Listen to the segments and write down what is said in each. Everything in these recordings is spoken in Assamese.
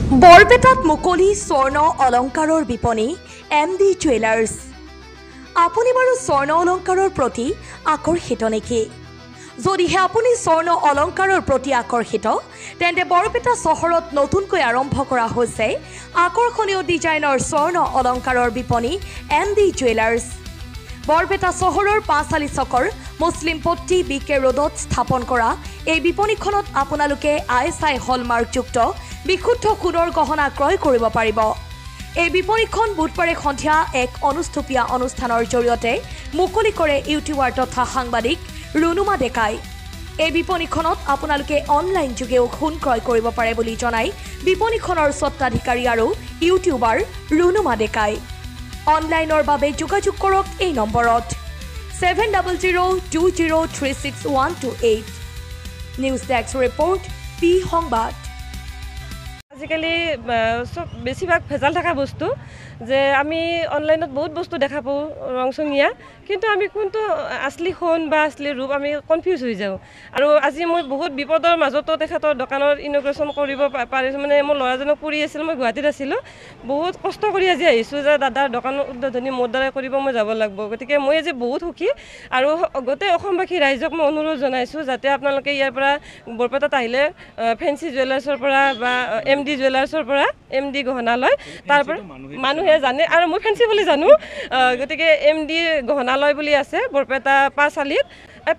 বৰপেটাত মুকলি স্বৰ্ণ অলংকাৰৰ বিপণী MD জুৱেলাৰ্ছ। আপুনি বাৰু স্বৰ্ণ অলংকাৰৰ প্ৰতি আকৰ্ষিত নেকি? যদিহে আপুনি স্বৰ্ণ অলংকাৰৰ প্ৰতি আকৰ্ষিত, তেন্তে বৰপেটা চহৰত নতুনকৈ আৰম্ভ কৰা হৈছে আকৰ্ষণীয় ডিজাইনৰ স্বৰ্ণ অলংকাৰৰ বিপণী MD জুৱেলাৰ্ছ। বৰপেটা চহৰৰ 5 আলি চকৰ মুছলিম পট্টি BK ৰোডত স্থাপন কৰা এই বিপণীখনত আপোনালোকে ISI হলমাৰ্কযুক্ত বিশুদ্ধ সোণৰ গহনা ক্ৰয় কৰিব পাৰিব। এই বিপণীখন বুধবাৰে সন্ধিয়া এক অনুষ্ঠুপীয়া অনুষ্ঠানৰ জৰিয়তে মুকলি কৰে ইউটিউবাৰ তথা সাংবাদিক ৰুনুমা ডেকাই। এই বিপণীখনত আপোনালোকে অনলাইন যোগেও সোণ ক্ৰয় কৰিব পাৰে বুলি জনাই বিপণীখনৰ স্বত্বাধিকাৰী আৰু ইউটিউবাৰ ৰুনুমা ডেকাই। অনলাইনৰ বাবে যোগাযোগ কৰক এই নম্বৰত 7002036128। নিউজ ডেস্ক ৰিপৰ্ট P সংবাদ। আজিকালি সব বেছিভাগ ভেজাল থকা বস্তু যে আমি অনলাইনত বহুত বস্তু দেখা পাওঁ ৰংচঙীয়া, কিন্তু আমি কোনটো আসলি সোণ বা আসলি ৰূপ আমি কনফিউজ হৈ যাওঁ। আৰু আজি মই বহুত বিপদৰ মাজতো তেখেতৰ দোকানৰ ইনগ্ৰেশ্যন কৰিব পাৰিছোঁ। মানে মোৰ ল'ৰাজনক পঢ়ি আছিল, মই গুৱাহাটীত আছিলোঁ, বহুত কষ্ট কৰি আজি আহিছোঁ যে দাদাৰ দোকানৰ উদ্বোধনী মোৰ দ্বাৰাই কৰিব মই যাব লাগিব। গতিকে মই আজি বহুত সুখী আৰু গোটেই অসমবাসী ৰাইজক মই অনুৰোধ জনাইছোঁ যাতে আপোনালোকে ইয়াৰ পৰা বৰপেটাত আহিলে ফেঞ্চি জুৱেলাৰ্ছৰ পৰা বা MD জুৱেলাৰ্ছৰ পৰা MD গহনা লয়। তাৰ পৰা মানুহে জানে আৰু মই ফেঞ্চি বুলি জানো। গতিকে MD গহনালয় বুলি আছে বৰপেটা 5 আলিত।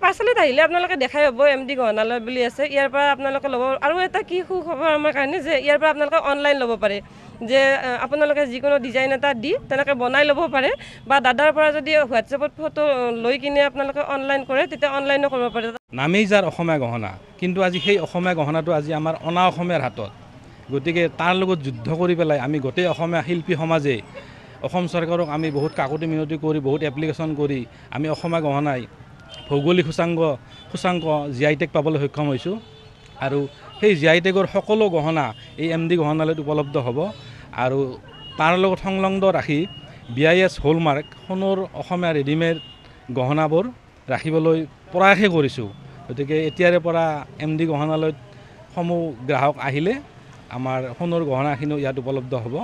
5 আলিত আহিলে আপোনালোকে দেখাই হ'ব MD গহনালয় বুলি আছে। ইয়াৰ পৰা আপোনালোকে ল'ব। আৰু এটা কি সুখবৰ আমাৰ কাৰণে যে ইয়াৰ পৰা আপোনালোকে অনলাইন ল'ব পাৰে, যে আপোনালোকে যিকোনো ডিজাইন এটা দি তেনেকৈ বনাই ল'ব পাৰে, বা দাদাৰ পৰা যদি হোৱাটছএপত ফটো লৈ কিনে আপোনালোকে অনলাইন কৰে তেতিয়া অনলাইনো কৰিব পাৰে। নামেই যাৰ অসমীয়া গহনা, কিন্তু আজি সেই অসমীয়া গহনাটো আজি আমাৰ অনা অসমীয়াৰ হাতত। গতিকে তাৰ লগত যুদ্ধ কৰি পেলাই আমি গোটেই অসমীয়া শিল্পী সমাজে অসম চৰকাৰক আমি বহুত কাকতি মিনতি কৰি বহুত এপ্লিকেশ্যন কৰি আমি অসমীয়া গহনাই ভৌগোলিক সূচাংক GI টেগ পাবলৈ সক্ষম হৈছোঁ। আৰু সেই GI টেগৰ সকলো গহনা এই MD গহনালয়ত উপলব্ধ হ'ব। আৰু তাৰ লগত সংলগ্ন ৰাখি BIS হলমাৰ্ক সোণৰ অসমীয়া ৰেডিমেড গহনাবোৰ ৰাখিবলৈ প্ৰয়াসে কৰিছোঁ। গতিকে এতিয়াৰে পৰা MD গহনালয়ত সমূহ গ্ৰাহক আহিলে আমাৰ সোণৰ গহনাখিনিও ইয়াত উপলব্ধ হ'ব।